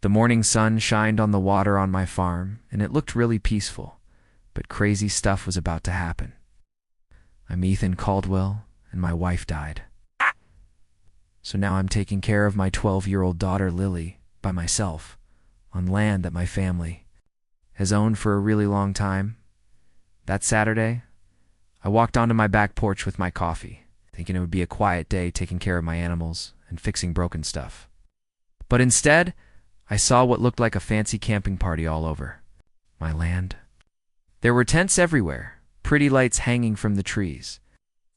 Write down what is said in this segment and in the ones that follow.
The morning sun shined on the water on my farm, and it looked really peaceful, but crazy stuff was about to happen. I'm Ethan Caldwell, and my wife died. So now I'm taking care of my 12-year-old daughter, Lily, by myself, on land that my family has owned for a really long time. That Saturday, I walked onto my back porch with my coffee, thinking it would be a quiet day taking care of my animals and fixing broken stuff. But instead, I saw what looked like a fancy camping party all over my land. There were tents everywhere, pretty lights hanging from the trees,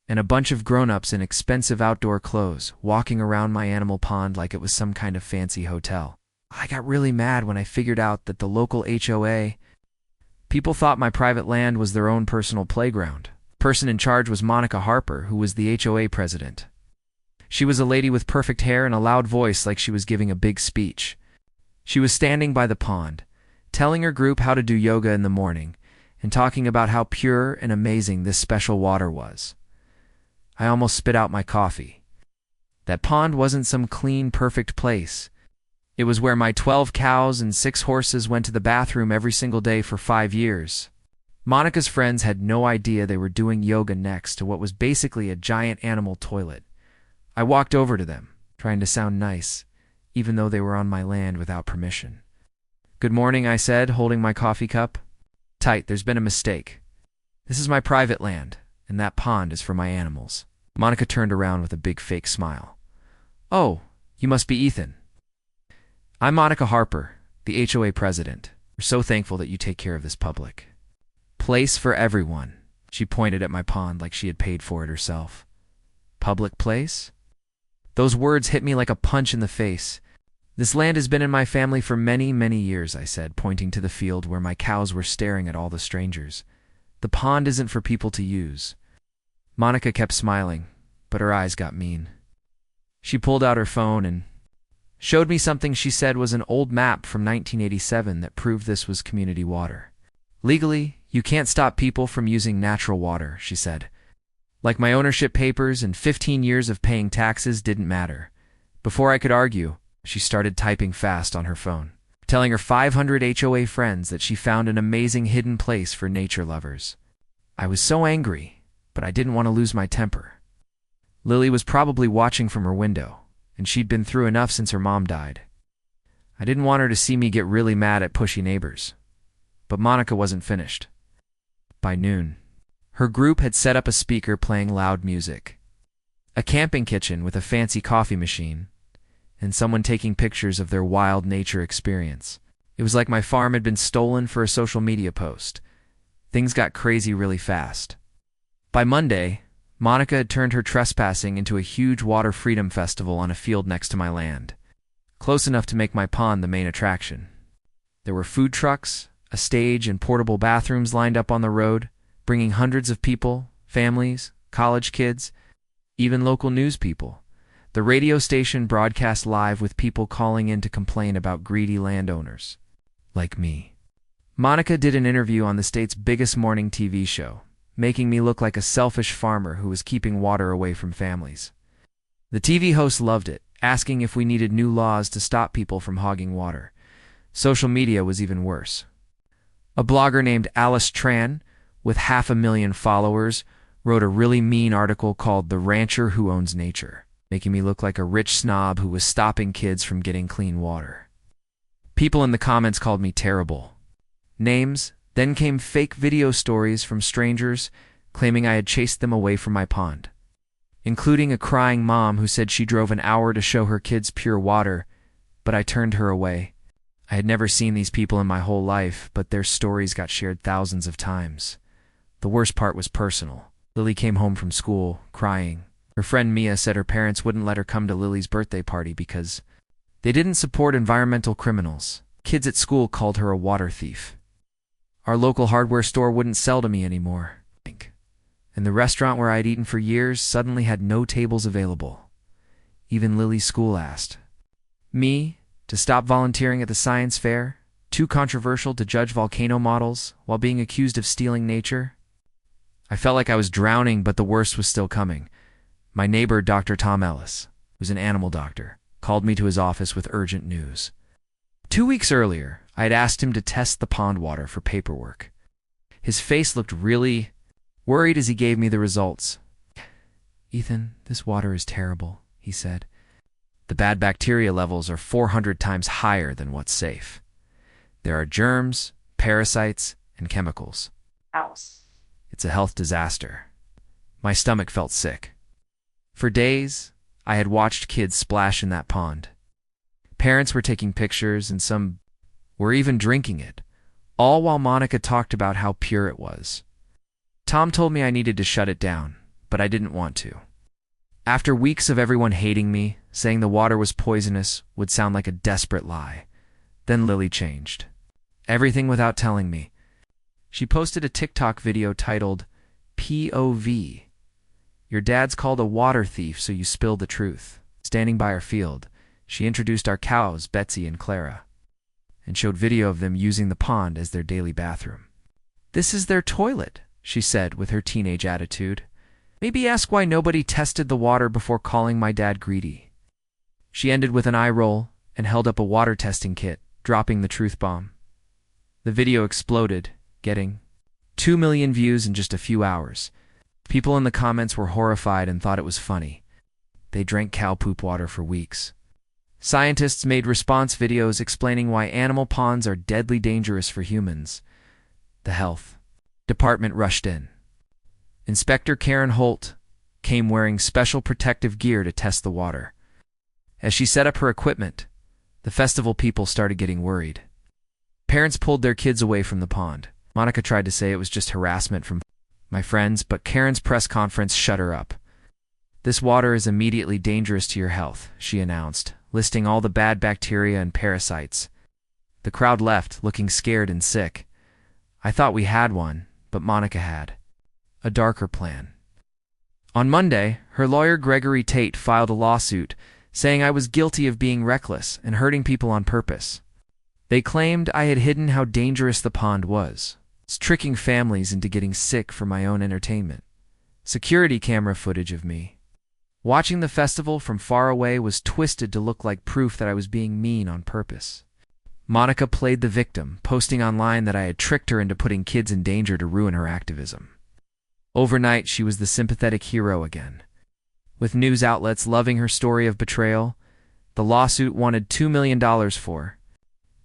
and a bunch of grown-ups in expensive outdoor clothes walking around my animal pond like it was some kind of fancy hotel. I got really mad when I figured out that the local HOA people thought my private land was their own personal playground. The person in charge was Monica Harper, who was the HOA president. She was a lady with perfect hair and a loud voice like she was giving a big speech. She was standing by the pond, telling her group how to do yoga in the morning, and talking about how pure and amazing this special water was. I almost spit out my coffee. That pond wasn't some clean, perfect place. It was where my 12 cows and 6 horses went to the bathroom every single day for 5 years. Monica's friends had no idea they were doing yoga next to what was basically a giant animal toilet. I walked over to them, trying to sound nice, even though they were on my land without permission. "Good morning," I said, holding my coffee cup. "Tight, there's been a mistake. This is my private land, and that pond is for my animals." Monica turned around with a big fake smile. "Oh, you must be Ethan." "I'm Monica Harper, the HOA president. We're so thankful that you take care of this public place for everyone." She pointed at my pond like she had paid for it herself. "Public place?" Those words hit me like a punch in the face. "This land has been in my family for many, many years," I said, pointing to the field where my cows were staring at all the strangers. "The pond isn't for people to use." Monica kept smiling, but her eyes got mean. She pulled out her phone and showed me something she said was an old map from 1987 that proved this was community water. "Legally, you can't stop people from using natural water," she said. Like my ownership papers and 15 years of paying taxes didn't matter. Before I could argue, she started typing fast on her phone, telling her 500 HOA friends that she found an amazing hidden place for nature lovers. I was so angry, but I didn't want to lose my temper. Lily was probably watching from her window, and she'd been through enough since her mom died. I didn't want her to see me get really mad at pushy neighbors. But Monica wasn't finished. By noon, her group had set up a speaker playing loud music, a camping kitchen with a fancy coffee machine, and someone taking pictures of their wild nature experience. It was like my farm had been stolen for a social media post. Things got crazy really fast. By Monday, Monica had turned her trespassing into a huge water freedom festival on a field next to my land, close enough to make my pond the main attraction. There were food trucks, a stage, and portable bathrooms lined up on the road, bringing hundreds of people, families, college kids, even local news people. The radio station broadcast live with people calling in to complain about greedy landowners, like me. Monica did an interview on the state's biggest morning TV show, making me look like a selfish farmer who was keeping water away from families. The TV host loved it, asking if we needed new laws to stop people from hogging water. Social media was even worse. A blogger named Alice Tran, with 500,000 followers, wrote a really mean article called "The Rancher Who Owns Nature," making me look like a rich snob who was stopping kids from getting clean water. People in the comments called me terrible names. Then came fake video stories from strangers claiming I had chased them away from my pond, including a crying mom who said she drove an hour to show her kids pure water, but I turned her away. I had never seen these people in my whole life, but their stories got shared thousands of times. The worst part was personal. Lily came home from school, crying. Her friend Mia said her parents wouldn't let her come to Lily's birthday party because they didn't support environmental criminals. Kids at school called her a water thief. Our local hardware store wouldn't sell to me anymore. And the restaurant where I'd eaten for years suddenly had no tables available. Even Lily's school asked me to stop volunteering at the science fair, too controversial to judge volcano models while being accused of stealing nature. I felt like I was drowning, but the worst was still coming. My neighbor, Dr. Tom Ellis, who's an animal doctor, called me to his office with urgent news. 2 weeks earlier, I had asked him to test the pond water for paperwork. His face looked really worried as he gave me the results. "Ethan, this water is terrible," he said. "The bad bacteria levels are 400 times higher than what's safe. There are germs, parasites, and chemicals. It's a health disaster." My stomach felt sick. For days, I had watched kids splash in that pond. Parents were taking pictures, and some were even drinking it, all while Monica talked about how pure it was. Tom told me I needed to shut it down, but I didn't want to. After weeks of everyone hating me, saying the water was poisonous would sound like a desperate lie. Then Lily changed. Everything without telling me. She posted a TikTok video titled, "POV. Your dad's called a water thief, so you spilled the truth." Standing by our field, she introduced our cows, Betsy and Clara, and showed video of them using the pond as their daily bathroom. "This is their toilet," she said with her teenage attitude. "Maybe ask why nobody tested the water before calling my dad greedy." She ended with an eye roll and held up a water testing kit, dropping the truth bomb. The video exploded, getting 2 million views in just a few hours. People in the comments were horrified and thought it was funny. They drank cow poop water for weeks. Scientists made response videos explaining why animal ponds are deadly dangerous for humans. The health department rushed in. Inspector Karen Holt came wearing special protective gear to test the water. As she set up her equipment, the festival people started getting worried. Parents pulled their kids away from the pond. Monica tried to say it was just harassment from my friends, but Karen's press conference shut her up. "This water is immediately dangerous to your health," she announced, listing all the bad bacteria and parasites. The crowd left, looking scared and sick. I thought we had one, but Monica had a darker plan. On Monday, her lawyer Gregory Tate filed a lawsuit saying I was guilty of being reckless and hurting people on purpose. They claimed I had hidden how dangerous the pond was, tricking families into getting sick for my own entertainment. Security camera footage of me watching the festival from far away was twisted to look like proof that I was being mean on purpose. Monica played the victim, posting online that I had tricked her into putting kids in danger to ruin her activism. Overnight, she was the sympathetic hero again. With news outlets loving her story of betrayal, the lawsuit wanted $2 million for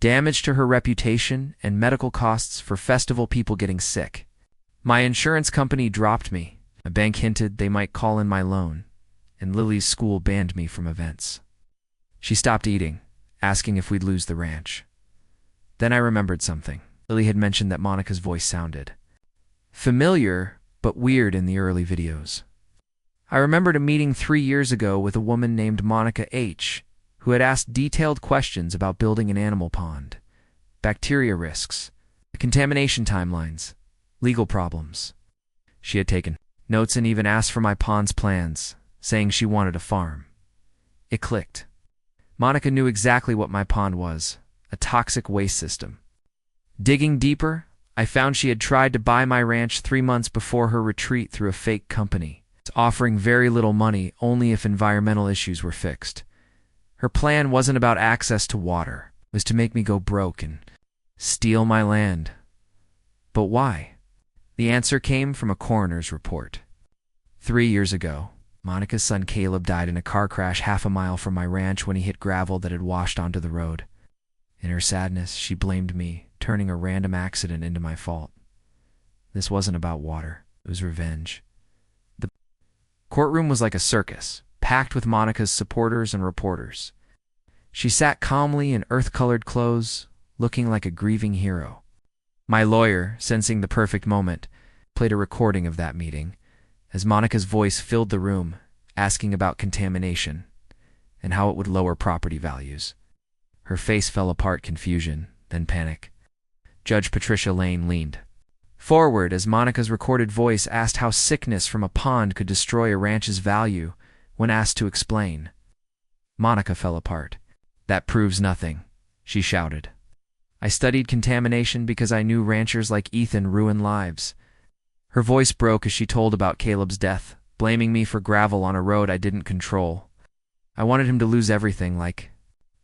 damage to her reputation and medical costs for festival people getting sick. My insurance company dropped me. A bank hinted they might call in my loan, and Lily's school banned me from events. She stopped eating, asking if we'd lose the ranch. Then I remembered something. Lily had mentioned that Monica's voice sounded familiar, but weird in the early videos. I remembered a meeting 3 years ago with a woman named Monica H., who had asked detailed questions about building an animal pond, bacteria risks, contamination timelines, legal problems. She had taken notes and even asked for my pond's plans, saying she wanted a farm. It clicked. Monica knew exactly what my pond was, a toxic waste system. Digging deeper, I found she had tried to buy my ranch 3 months before her retreat through a fake company, offering very little money only if environmental issues were fixed. Her plan wasn't about access to water. It was to make me go broke and steal my land. But why? The answer came from a coroner's report. 3 years ago, Monica's son Caleb died in a car crash half a mile from my ranch when he hit gravel that had washed onto the road. In her sadness, she blamed me, turning a random accident into my fault. This wasn't about water. It was revenge. The courtroom was like a circus, packed with Monica's supporters and reporters. She sat calmly in earth-colored clothes, looking like a grieving hero. My lawyer, sensing the perfect moment, played a recording of that meeting, as Monica's voice filled the room, asking about contamination and how it would lower property values. Her face fell apart, confusion, then panic. Judge Patricia Lane leaned forward as Monica's recorded voice asked how sickness from a pond could destroy a ranch's value when asked to explain. Monica fell apart. "That proves nothing," she shouted. "I studied contamination because I knew ranchers like Ethan ruin lives." Her voice broke as she told about Caleb's death, blaming me for gravel on a road I didn't control. "I wanted him to lose everything, like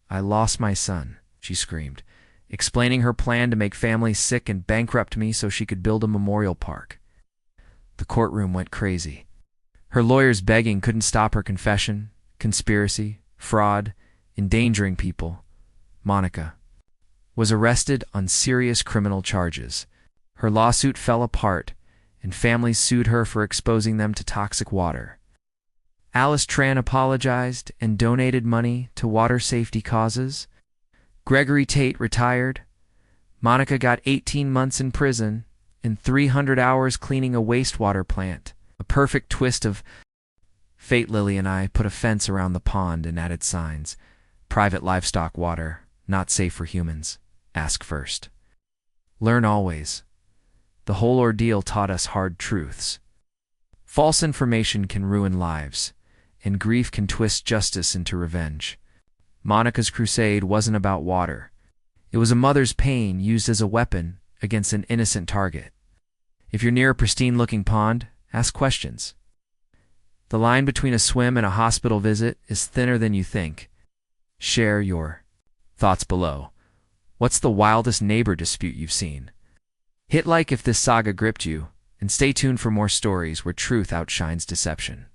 I lost my son," she screamed, explaining her plan to make families sick and bankrupt me so she could build a memorial park. The courtroom went crazy. Her lawyers begging couldn't stop her confession, conspiracy, fraud, endangering people. Monica was arrested on serious criminal charges. Her lawsuit fell apart, and families sued her for exposing them to toxic water. Alice Tran apologized and donated money to water safety causes. Gregory Tate retired. Monica got 18 months in prison and 300 hours cleaning a wastewater plant. A perfect twist of fate. Lily and I put a fence around the pond and added signs. Private livestock water, not safe for humans. Ask first. Learn always. The whole ordeal taught us hard truths. False information can ruin lives, and grief can twist justice into revenge. Monica's crusade wasn't about water. It was a mother's pain used as a weapon against an innocent target. If you're near a pristine-looking pond, ask questions. The line between a swim and a hospital visit is thinner than you think. Share your thoughts below. What's the wildest neighbor dispute you've seen? Hit like if this saga gripped you, and stay tuned for more stories where truth outshines deception.